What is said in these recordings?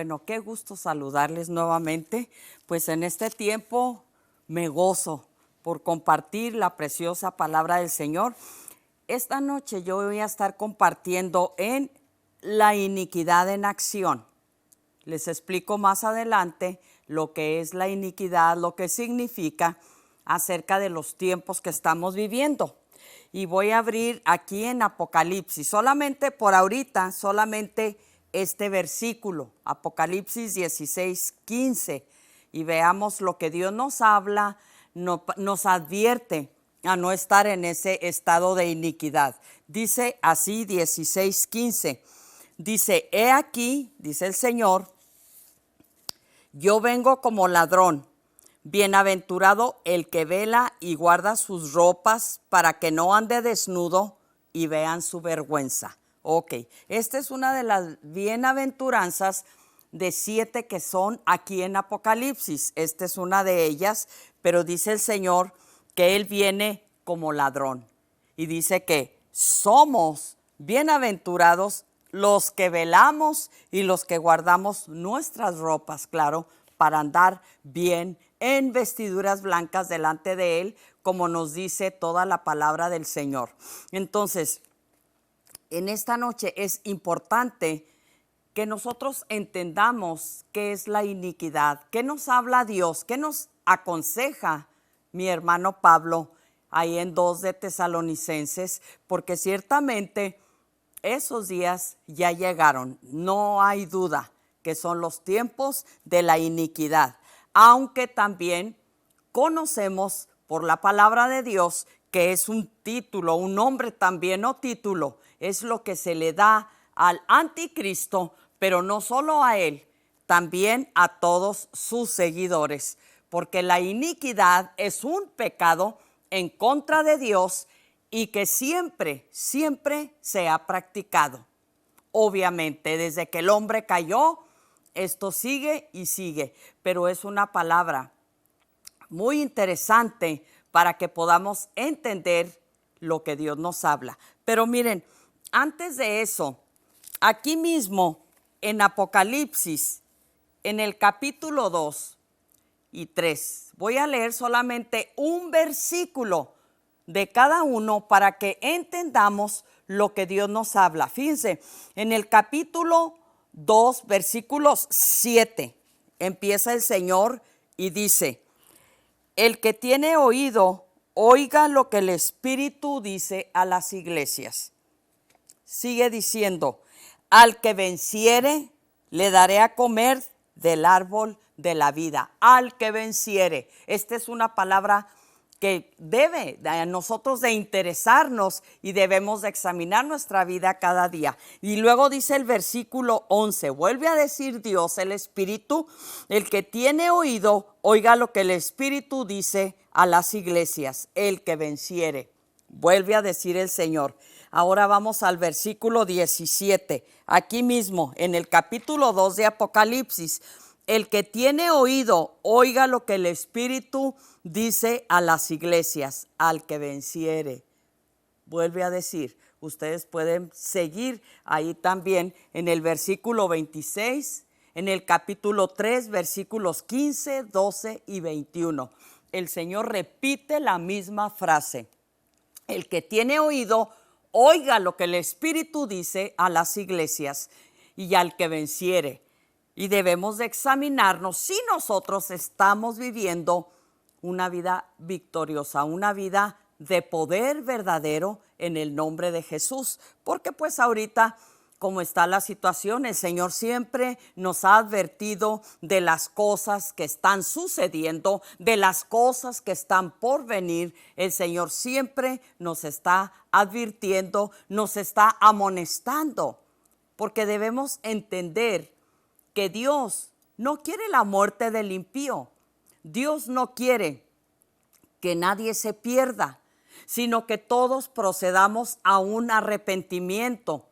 Bueno, qué gusto saludarles nuevamente. Pues en este tiempo me gozo por compartir la preciosa palabra del Señor. Esta noche yo voy a estar compartiendo en la iniquidad en acción. Les explico más adelante lo que es la iniquidad, lo que significa acerca de los tiempos que estamos viviendo. Y voy a abrir aquí en Apocalipsis, solamente por ahorita, solamente este versículo, Apocalipsis 16:15, y veamos lo que Dios nos habla, nos advierte a no estar en ese estado de iniquidad. Dice así 16:15, dice, he aquí, dice el Señor, yo vengo como ladrón. Bienaventurado el que vela y guarda sus ropas para que no ande desnudo y vean su vergüenza. Ok, esta es una de las bienaventuranzas de 7 que son aquí en Apocalipsis. Esta es una de ellas, pero dice el Señor que Él viene como ladrón. Y dice que somos bienaventurados los que velamos y los que guardamos nuestras ropas, claro, para andar bien en vestiduras blancas delante de Él, como nos dice toda la palabra del Señor. Entonces, en esta noche es importante que nosotros entendamos qué es la iniquidad, qué nos habla Dios, qué nos aconseja mi hermano Pablo ahí en 2 de Tesalonicenses, porque ciertamente esos días ya llegaron, no hay duda que son los tiempos de la iniquidad, aunque también conocemos por la palabra de Dios que es un título, un nombre también, no título, es lo que se le da al anticristo, pero no solo a él, también a todos sus seguidores, porque la iniquidad es un pecado en contra de Dios y que siempre, siempre se ha practicado. Obviamente, desde que el hombre cayó, esto sigue y sigue, pero es una palabra muy interesante para que podamos entender lo que Dios nos habla. Pero miren, antes de eso, aquí mismo en Apocalipsis, en el capítulo 2 y 3, voy a leer solamente un versículo de cada uno para que entendamos lo que Dios nos habla. Fíjense, en el capítulo 2, versículos 7, empieza el Señor y dice, el que tiene oído, oiga lo que el Espíritu dice a las iglesias. Sigue diciendo, al que venciere, le daré a comer del árbol de la vida. Al que venciere. Esta es una palabra que debe a nosotros de interesarnos y debemos de examinar nuestra vida cada día. Y luego dice el versículo 11, vuelve a decir Dios, el Espíritu, el que tiene oído, oiga lo que el Espíritu dice a las iglesias, el que venciere. Vuelve a decir el Señor. Ahora vamos al versículo 17, aquí mismo en el capítulo 2 de Apocalipsis. El que tiene oído, oiga lo que el Espíritu dice a las iglesias, al que venciere. Vuelve a decir, ustedes pueden seguir ahí también en el versículo 26, en el capítulo 3, versículos 15, 12 y 21. El Señor repite la misma frase. El que tiene oído, oiga lo que el Espíritu dice a las iglesias y al que venciere. Y debemos de examinarnos si nosotros estamos viviendo una vida victoriosa, una vida de poder verdadero en el nombre de Jesús. Porque pues ahorita, como está la situación, el Señor siempre nos ha advertido de las cosas que están sucediendo, de las cosas que están por venir. El Señor siempre nos está advirtiendo, nos está amonestando, porque debemos entender que Dios no quiere la muerte del impío. Dios no quiere que nadie se pierda, sino que todos procedamos a un arrepentimiento.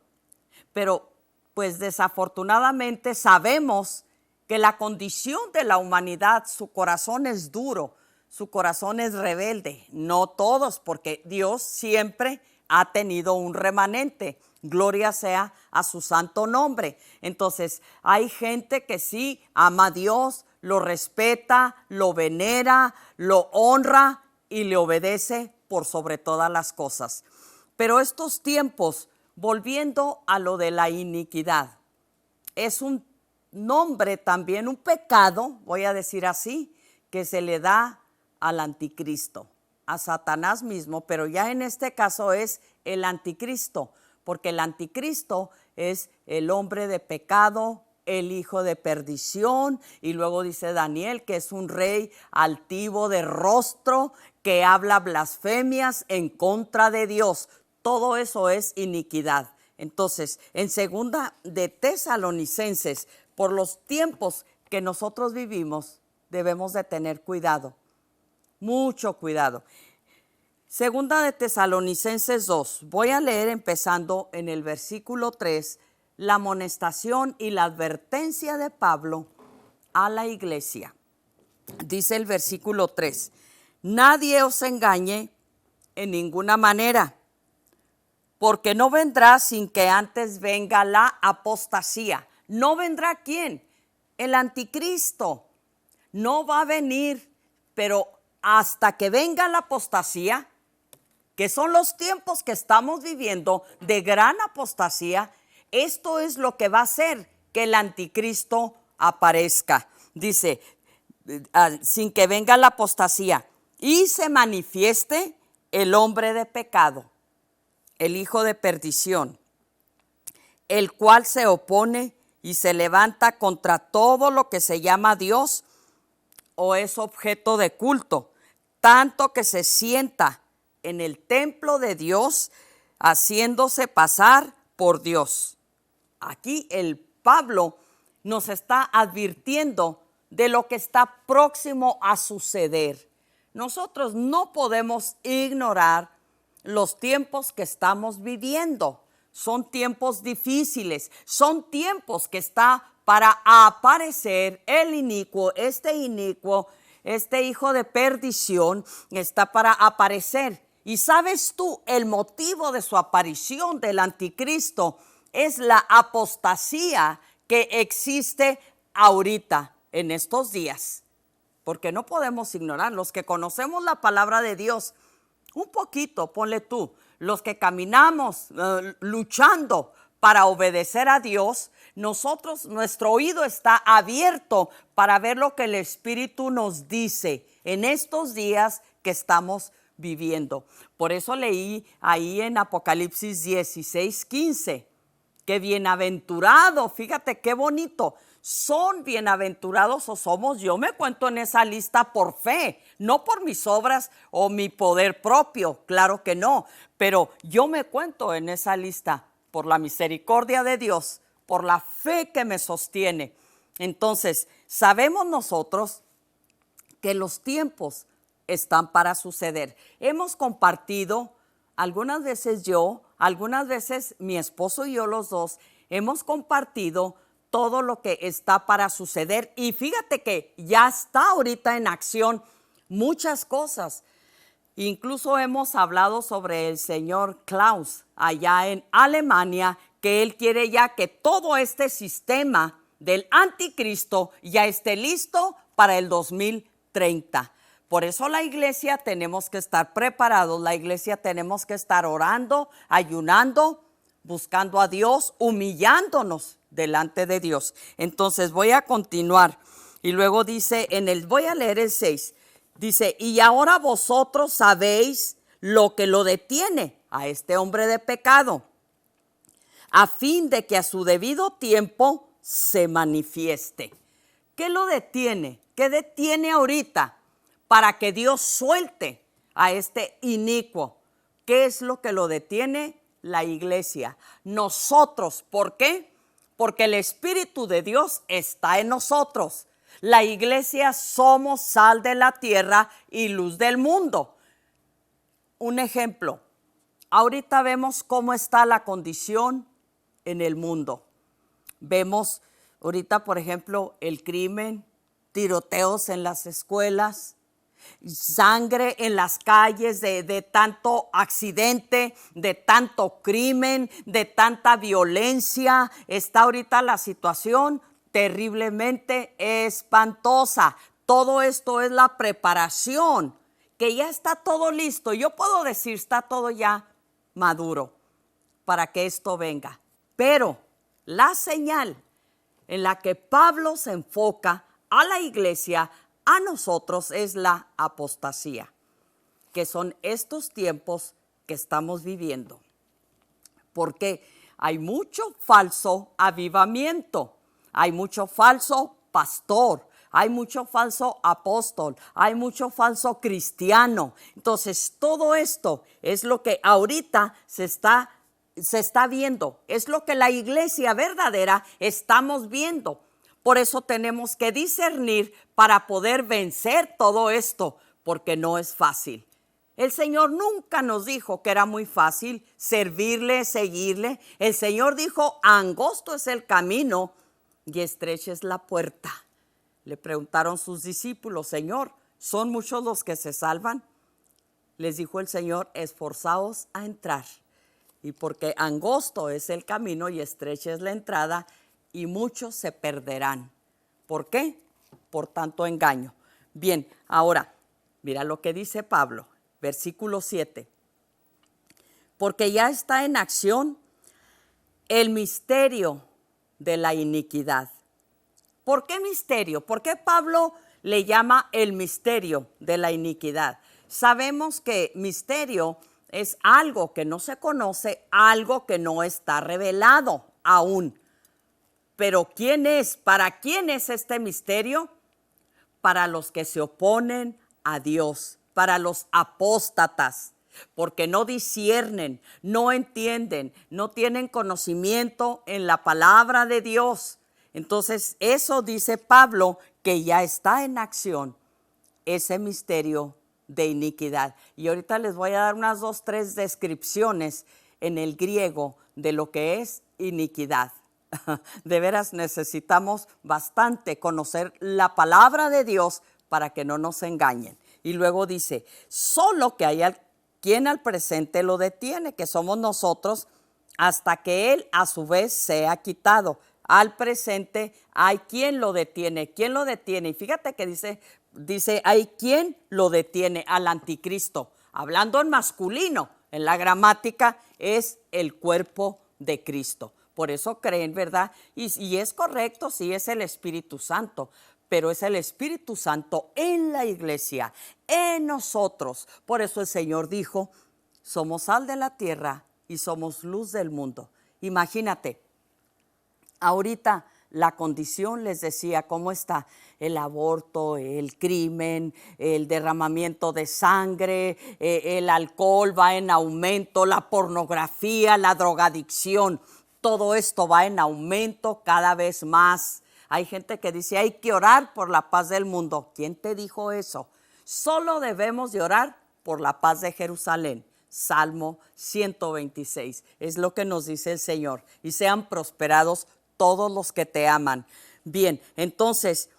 Pero pues desafortunadamente sabemos que la condición de la humanidad, su corazón es duro, su corazón es rebelde. No todos, porque Dios siempre ha tenido un remanente. Gloria sea a su santo nombre. Entonces, hay gente que sí ama a Dios, lo respeta, lo venera, lo honra y le obedece por sobre todas las cosas. Pero estos tiempos, volviendo a lo de la iniquidad, es un nombre también, un pecado, voy a decir así, que se le da al anticristo, a Satanás mismo, pero ya en este caso es el anticristo, porque el anticristo es el hombre de pecado, el hijo de perdición, y luego dice Daniel que es un rey altivo de rostro, que habla blasfemias en contra de Dios. Todo eso es iniquidad. Entonces, en segunda de Tesalonicenses, por los tiempos que nosotros vivimos, debemos de tener cuidado, mucho cuidado. Segunda de Tesalonicenses 2, voy a leer empezando en el versículo 3, la amonestación y la advertencia de Pablo a la iglesia. Dice el versículo 3, nadie os engañe en ninguna manera, porque no vendrá sin que antes venga la apostasía. ¿No vendrá quién? El anticristo. No va a venir, pero hasta que venga la apostasía, que son los tiempos que estamos viviendo de gran apostasía, esto es lo que va a hacer que el anticristo aparezca. Dice, sin que venga la apostasía y se manifieste el hombre de pecado, el hijo de perdición, el cual se opone y se levanta contra todo lo que se llama Dios o es objeto de culto, tanto que se sienta en el templo de Dios, haciéndose pasar por Dios. Aquí el Pablo nos está advirtiendo de lo que está próximo a suceder. Nosotros no podemos ignorar los tiempos que estamos viviendo. Son tiempos difíciles, son tiempos que está para aparecer el inicuo, este hijo de perdición está para aparecer. Y sabes tú, el motivo de su aparición del anticristo es la apostasía que existe ahorita, en estos días. Porque no podemos ignorar, los que conocemos la palabra de Dios, un poquito, ponle tú, los que caminamos luchando para obedecer a Dios, nosotros, nuestro oído está abierto para ver lo que el Espíritu nos dice en estos días que estamos viviendo. Por eso leí ahí en Apocalipsis 16:15, que bienaventurado, fíjate qué bonito, son bienaventurados o somos, yo me cuento en esa lista por fe, no por mis obras o mi poder propio, claro que no, pero yo me cuento en esa lista por la misericordia de Dios, por la fe que me sostiene. Entonces, sabemos nosotros que los tiempos están para suceder. Hemos compartido, algunas veces yo, algunas veces mi esposo y yo los dos, hemos compartido todo lo que está para suceder. Y fíjate que ya está ahorita en acción muchas cosas. Incluso hemos hablado sobre el señor Klaus allá en Alemania, que él quiere ya que todo este sistema del anticristo ya esté listo para el 2030. Por eso la iglesia tenemos que estar preparados, la iglesia tenemos que estar orando, ayunando, buscando a Dios, humillándonos delante de Dios. Entonces voy a continuar y luego dice, voy a leer el 6, dice, y ahora vosotros sabéis lo que lo detiene a este hombre de pecado, a fin de que a su debido tiempo se manifieste. ¿Qué lo detiene? ¿Qué detiene ahorita para que Dios suelte a este inicuo? ¿Qué es lo que lo detiene? La iglesia. Nosotros, ¿por qué? Porque el Espíritu de Dios está en nosotros. La iglesia somos sal de la tierra y luz del mundo. Un ejemplo, ahorita vemos cómo está la condición en el mundo. Vemos ahorita, por ejemplo, el crimen, tiroteos en las escuelas, sangre en las calles, de tanto accidente, de tanto crimen, de tanta violencia. Está ahorita la situación terriblemente espantosa. Todo esto es la preparación, que ya está todo listo. Yo puedo decir, está todo ya maduro para que esto venga. Pero la señal en la que Pablo se enfoca a la iglesia, a nosotros, es la apostasía, que son estos tiempos que estamos viviendo. Porque hay mucho falso avivamiento, hay mucho falso pastor, hay mucho falso apóstol, hay mucho falso cristiano. Entonces, todo esto es lo que ahorita se está viendo, es lo que la iglesia verdadera estamos viendo. Por eso tenemos que discernir para poder vencer todo esto, porque no es fácil. El Señor nunca nos dijo que era muy fácil servirle, seguirle. El Señor dijo, angosto es el camino y estrecha es la puerta. Le preguntaron sus discípulos, Señor, ¿son muchos los que se salvan? Les dijo el Señor, esforzaos a entrar. Y porque angosto es el camino y estrecha es la entrada, y muchos se perderán. ¿Por qué? Por tanto engaño. Bien, ahora, mira lo que dice Pablo, versículo 7. Porque ya está en acción el misterio de la iniquidad. ¿Por qué misterio? ¿Por qué Pablo le llama el misterio de la iniquidad? Sabemos que misterio es algo que no se conoce, algo que no está revelado aún. Pero ¿quién es? ¿Para quién es este misterio? Para los que se oponen a Dios, para los apóstatas, porque no disciernen, no entienden, no tienen conocimiento en la palabra de Dios. Entonces, eso dice Pablo, que ya está en acción ese misterio de iniquidad. Y ahorita les voy a dar unas 2, 3 descripciones en el griego de lo que es iniquidad. De veras necesitamos bastante conocer la palabra de Dios para que no nos engañen. Y luego dice, solo que hay quien al presente lo detiene, que somos nosotros, hasta que él a su vez sea quitado. Al presente hay quien lo detiene. ¿Quién lo detiene? Y fíjate que dice hay quien lo detiene al anticristo. Hablando en masculino, en la gramática es el cuerpo de Cristo. Por eso creen, ¿verdad? Y es correcto, sí, es el Espíritu Santo, pero es el Espíritu Santo en la iglesia, en nosotros. Por eso el Señor dijo, somos sal de la tierra y somos luz del mundo. Imagínate, ahorita la condición, les decía, cómo está el aborto, el crimen, el derramamiento de sangre, el alcohol va en aumento, la pornografía, la drogadicción. Todo esto va en aumento cada vez más. Hay gente que dice, hay que orar por la paz del mundo. ¿Quién te dijo eso? Solo debemos de orar por la paz de Jerusalén. Salmo 126. Es lo que nos dice el Señor. Y sean prosperados todos los que te aman. Bien, entonces,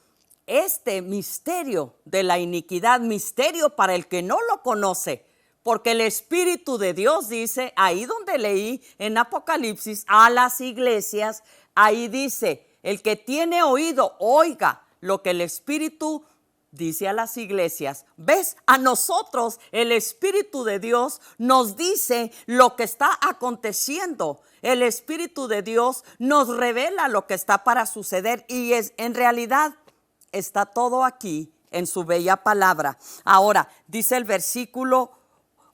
este misterio de la iniquidad, misterio para el que no lo conoce, porque el Espíritu de Dios dice, ahí donde leí en Apocalipsis a las iglesias, ahí dice, el que tiene oído, oiga lo que el Espíritu dice a las iglesias. ¿Ves? A nosotros el Espíritu de Dios nos dice lo que está aconteciendo. El Espíritu de Dios nos revela lo que está para suceder y en realidad está todo aquí en su bella palabra. Ahora, dice el versículo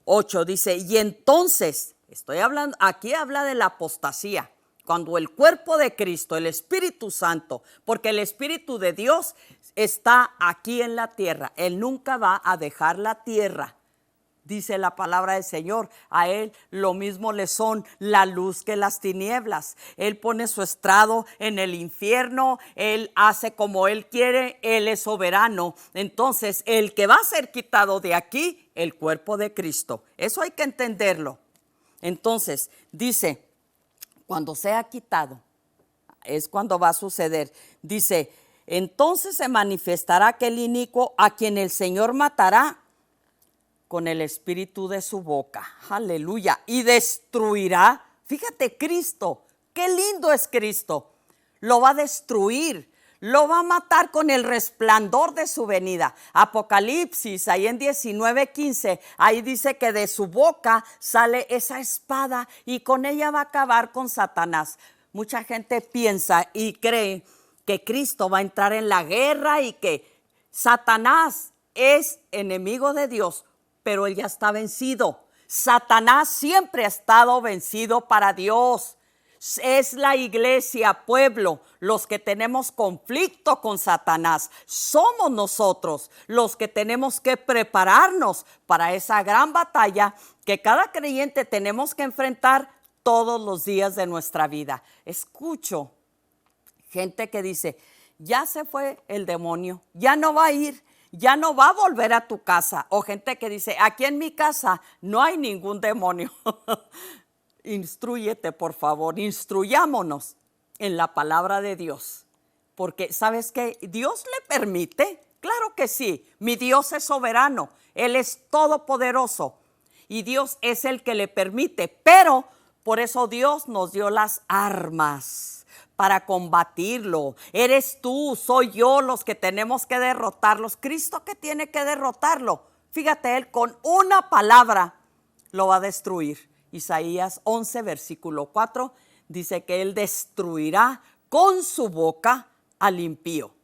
8, dice, y entonces, estoy hablando, aquí habla de la apostasía, cuando el cuerpo de Cristo, el Espíritu Santo, porque el Espíritu de Dios está aquí en la tierra, Él nunca va a dejar la tierra. Dice la palabra del Señor, a Él lo mismo le son la luz que las tinieblas. Él pone su estrado en el infierno, Él hace como Él quiere, Él es soberano. Entonces, el que va a ser quitado de aquí, el cuerpo de Cristo. Eso hay que entenderlo. Entonces, dice, cuando sea quitado, es cuando va a suceder. Dice, entonces se manifestará aquel inicuo a quien el Señor matará con el espíritu de su boca. Aleluya. Y destruirá. Fíjate, Cristo, qué lindo es Cristo. Lo va a destruir. Lo va a matar con el resplandor de su venida. Apocalipsis, ahí en 19:15, ahí dice que de su boca sale esa espada y con ella va a acabar con Satanás. Mucha gente piensa y cree que Cristo va a entrar en la guerra y que Satanás es enemigo de Dios, pero él ya está vencido. Satanás siempre ha estado vencido para Dios. Es la iglesia, pueblo, los que tenemos conflicto con Satanás. Somos nosotros los que tenemos que prepararnos para esa gran batalla que cada creyente tenemos que enfrentar todos los días de nuestra vida. Escucho gente que dice, ya se fue el demonio, ya no va a ir, ya no va a volver a tu casa. O gente que dice, aquí en mi casa no hay ningún demonio. Instrúyete, por favor, instruyámonos en la palabra de Dios. Porque, ¿sabes qué? ¿Dios le permite? Claro que sí. Mi Dios es soberano. Él es todopoderoso. Y Dios es el que le permite. Pero, por eso Dios nos dio las armas para combatirlo. Eres tú, soy yo los que tenemos que derrotarlos. Cristo que tiene que derrotarlo. Fíjate, Él con una palabra lo va a destruir. Isaías 11, versículo 4, dice que Él destruirá con su boca al impío.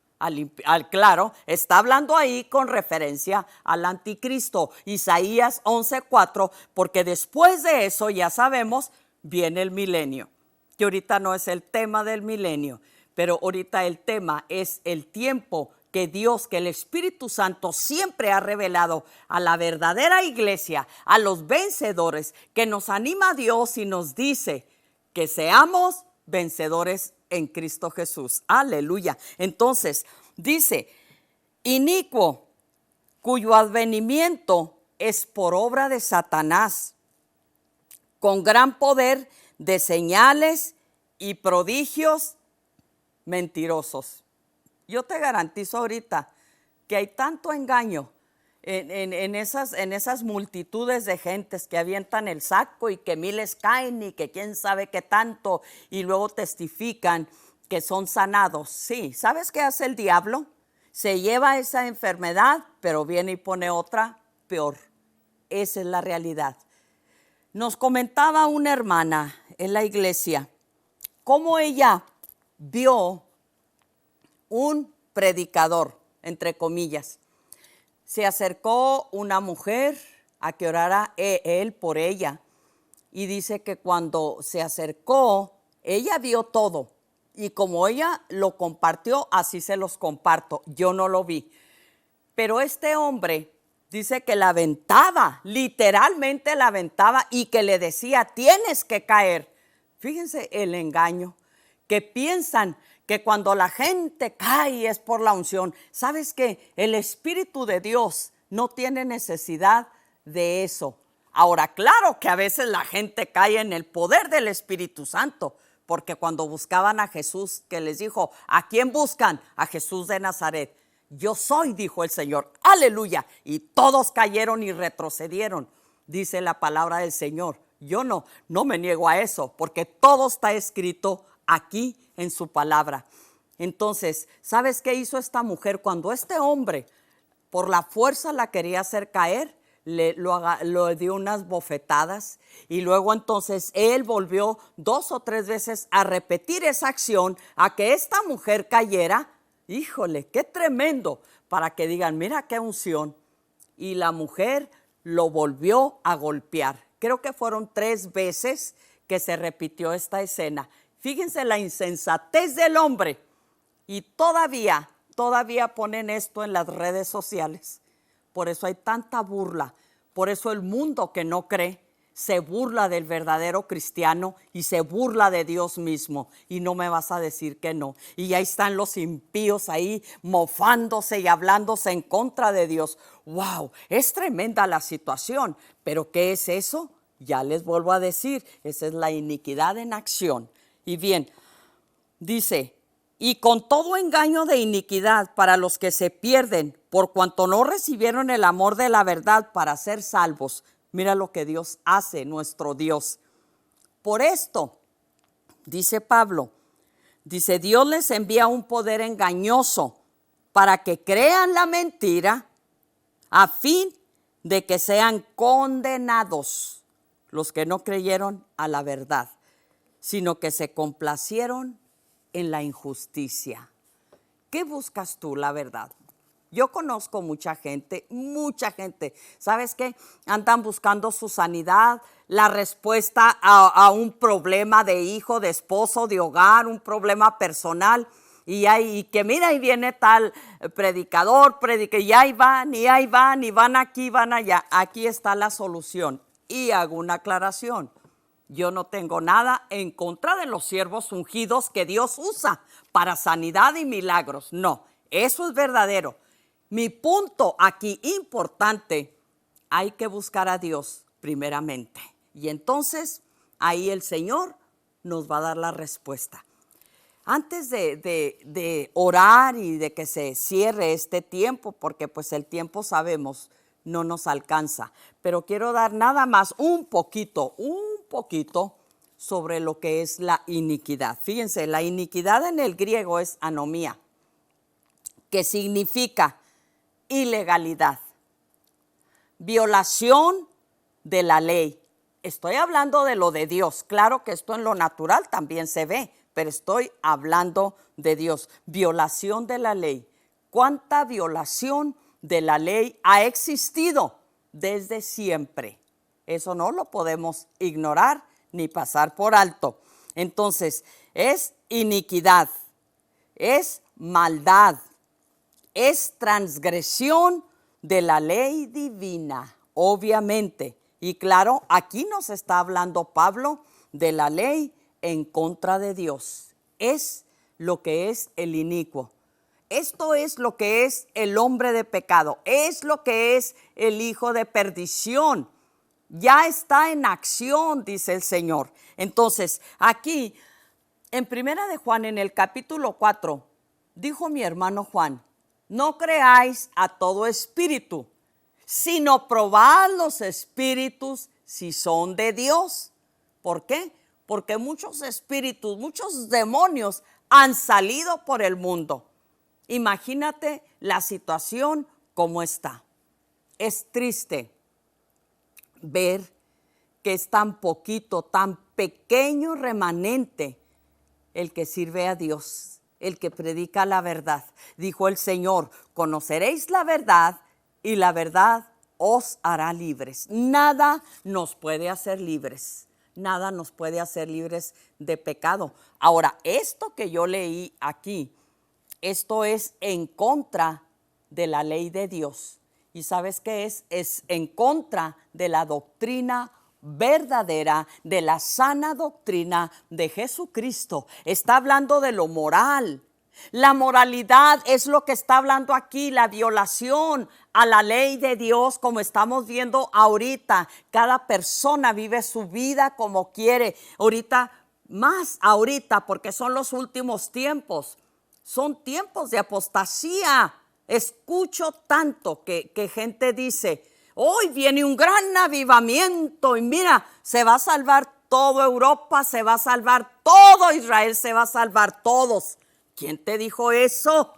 Claro, está hablando ahí con referencia al anticristo. Isaías 11, 4, porque después de eso ya sabemos, viene el milenio. Que ahorita no es el tema del milenio, pero ahorita el tema es el tiempo que Dios, que el Espíritu Santo siempre ha revelado a la verdadera iglesia, a los vencedores, que nos anima a Dios y nos dice que seamos vencedores en Cristo Jesús. Aleluya. Entonces, dice, inicuo, cuyo advenimiento es por obra de Satanás, con gran poder de señales y prodigios mentirosos. Yo te garantizo ahorita que hay tanto engaño en esas multitudes de gentes que avientan el saco y que miles caen y que quién sabe qué tanto y luego testifican que son sanados. Sí, ¿sabes qué hace el diablo? Se lleva esa enfermedad, pero viene y pone otra peor. Esa es la realidad. Nos comentaba una hermana en la iglesia cómo ella vio un predicador, entre comillas. Se acercó una mujer a que orara él por ella y dice que cuando se acercó, ella vio todo y como ella lo compartió, así se los comparto. Yo no lo vi, pero este hombre dice que la aventaba, literalmente la aventaba y que le decía, tienes que caer. Fíjense el engaño, que piensan que cuando la gente cae es por la unción. ¿Sabes qué? El Espíritu de Dios no tiene necesidad de eso. Ahora, claro que a veces la gente cae en el poder del Espíritu Santo, porque cuando buscaban a Jesús, que les dijo, ¿a quién buscan? A Jesús de Nazaret. Yo soy, dijo el Señor, aleluya. Y todos cayeron y retrocedieron, dice la palabra del Señor. Yo no me niego a eso, porque todo está escrito aquí en su palabra. Entonces, ¿sabes qué hizo esta mujer? Cuando este hombre por la fuerza la quería hacer caer, lo dio unas bofetadas y luego entonces él volvió 2 o 3 veces a repetir esa acción a que esta mujer cayera. Híjole, qué tremendo, para que digan, mira qué unción. Y la mujer lo volvió a golpear. Creo que fueron 3 veces que se repitió esta escena. Fíjense la insensatez del hombre. Y todavía ponen esto en las redes sociales. Por eso hay tanta burla. Por eso el mundo que no cree se burla del verdadero cristiano y se burla de Dios mismo. Y no me vas a decir que no. Y ahí están los impíos ahí mofándose y hablándose en contra de Dios. ¡Wow! Es tremenda la situación. ¿Pero qué es eso? Ya les vuelvo a decir, esa es la iniquidad en acción. Y bien, dice, y con todo engaño de iniquidad para los que se pierden, por cuanto no recibieron el amor de la verdad para ser salvos. Mira lo que Dios hace, nuestro Dios. Por esto, dice Pablo, dice, Dios les envía un poder engañoso para que crean la mentira, a fin de que sean condenados los que no creyeron a la verdad, sino que se complacieron en la injusticia. ¿Qué buscas tú, la verdad? Yo conozco mucha gente, ¿sabes qué? Andan buscando su sanidad, la respuesta a un problema de hijo, de esposo, de hogar, un problema personal. Y que mira, ahí viene tal predicador, y ahí van, y van aquí, van allá. Aquí está la solución. Y hago una aclaración. Yo no tengo nada en contra de los siervos ungidos que Dios usa para sanidad y milagros. No, eso es verdadero. Mi punto aquí importante, hay que buscar a Dios primeramente. Y entonces ahí el Señor nos va a dar la respuesta. Antes de orar y de que se cierre este tiempo, porque pues el tiempo sabemos no nos alcanza, pero quiero dar nada más un poquito sobre lo que es la iniquidad. Fíjense, la iniquidad en el griego es anomía, que significa ilegalidad, violación de la ley. Estoy hablando de lo de Dios. Claro que esto en lo natural también se ve, pero estoy hablando de Dios. Violación de la ley. ¿Cuánta violación de la ley ha existido desde siempre? Eso no lo podemos ignorar ni pasar por alto. Entonces, es iniquidad, es maldad, es transgresión de la ley divina, obviamente. Y claro, aquí nos está hablando Pablo de la ley en contra de Dios. Es lo que es el inicuo. Esto es lo que es el hombre de pecado. Es lo que es el hijo de perdición. Ya está en acción, dice el Señor. Entonces, aquí, en Primera de Juan, en el capítulo 4, dijo mi hermano Juan, no creáis a todo espíritu, sino probad los espíritus si son de Dios. ¿Por qué? Porque muchos espíritus, muchos demonios han salido por el mundo. Imagínate la situación como está. Es triste ver que es tan poquito, tan pequeño remanente el que sirve a Dios, el que predica la verdad. Dijo el Señor, conoceréis la verdad y la verdad os hará libres. Nada nos puede hacer libres. Nada nos puede hacer libres de pecado. Ahora, esto que yo leí aquí, esto es en contra de la ley de Dios. ¿Y sabes qué es? Es en contra de la doctrina verdadera, de la sana doctrina de Jesucristo. Está hablando de lo moral. La moralidad es lo que está hablando aquí, la violación a la ley de Dios, como estamos viendo ahorita. Cada persona vive su vida como quiere. Más ahorita, porque son los últimos tiempos. Son tiempos de apostasía. Escucho tanto que gente dice, hoy viene un gran avivamiento y mira, se va a salvar toda Europa, se va a salvar todo Israel, se va a salvar todos. ¿Quién te dijo eso?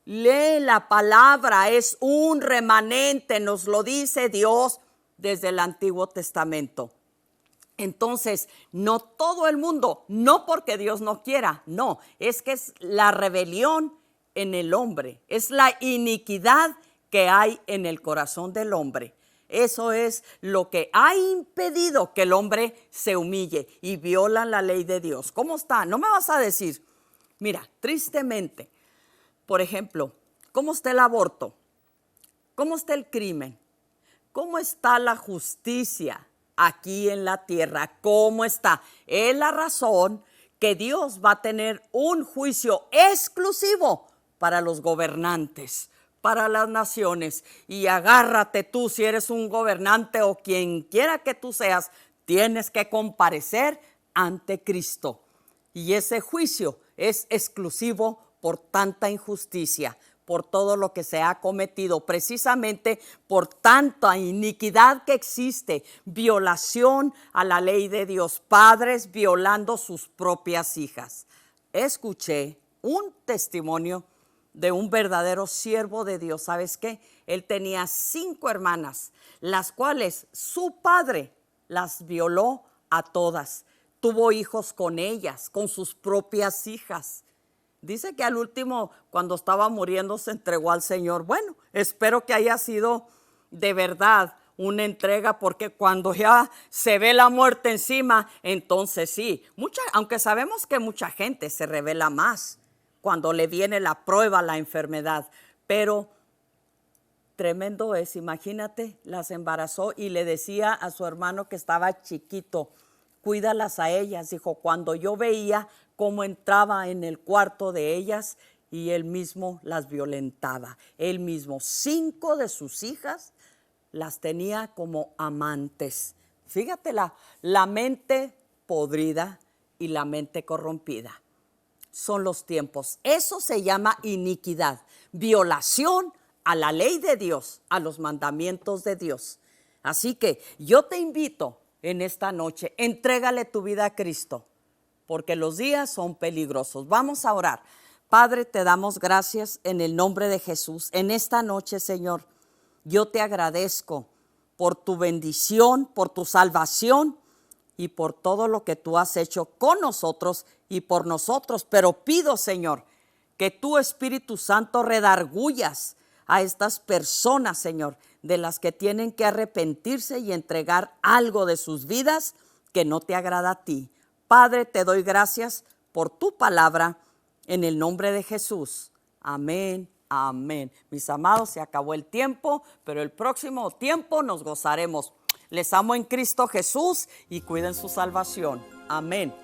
Lee la palabra, es un remanente, nos lo dice Dios desde el Antiguo Testamento. Entonces, no todo el mundo, no porque Dios no quiera, no, es que es la rebelión en el hombre, es la iniquidad que hay en el corazón del hombre. Eso es lo que ha impedido que el hombre se humille y viola la ley de Dios. ¿Cómo está? No me vas a decir, mira, tristemente, por ejemplo, ¿cómo está el aborto? ¿Cómo está el crimen? ¿Cómo está la justicia aquí en la tierra? ¿Cómo está? Es la razón que Dios va a tener un juicio exclusivo para los gobernantes, para las naciones. Y agárrate tú, si eres un gobernante o quien quiera que tú seas, tienes que comparecer ante Cristo. Y ese juicio es exclusivo por tanta injusticia, por todo lo que se ha cometido, precisamente por tanta iniquidad que existe, violación a la ley de Dios, padres violando sus propias hijas. Escuché un testimonio de un verdadero siervo de Dios. ¿Sabes qué? Él tenía 5 hermanas, las cuales su padre las violó a todas. Tuvo hijos con ellas, con sus propias hijas. Dice que al último, cuando estaba muriendo, se entregó al Señor. Bueno, espero que haya sido de verdad una entrega, porque cuando ya se ve la muerte encima, entonces sí, aunque sabemos que mucha gente se revela más cuando le viene la prueba, la enfermedad, pero tremendo es, imagínate, las embarazó y le decía a su hermano que estaba chiquito, cuídalas a ellas. Dijo, cuando yo veía cómo entraba en el cuarto de ellas y él mismo las violentaba. Él mismo, 5 de sus hijas las tenía como amantes. Fíjate la mente podrida y la mente corrompida. Son los tiempos. Eso se llama iniquidad, violación a la ley de Dios, a los mandamientos de Dios. Así que yo te invito en esta noche, entrégale tu vida a Cristo, porque los días son peligrosos. Vamos a orar. Padre, te damos gracias en el nombre de Jesús. En esta noche, Señor, yo te agradezco por tu bendición, por tu salvación y por todo lo que tú has hecho con nosotros y por nosotros. Pero pido, Señor, que tu Espíritu Santo redargullas a estas personas, Señor, de las que tienen que arrepentirse y entregar algo de sus vidas que no te agrada a ti. Padre, te doy gracias por tu palabra en el nombre de Jesús. Amén, amén. Mis amados, se acabó el tiempo, pero el próximo tiempo nos gozaremos. Les amo en Cristo Jesús y cuiden su salvación. Amén.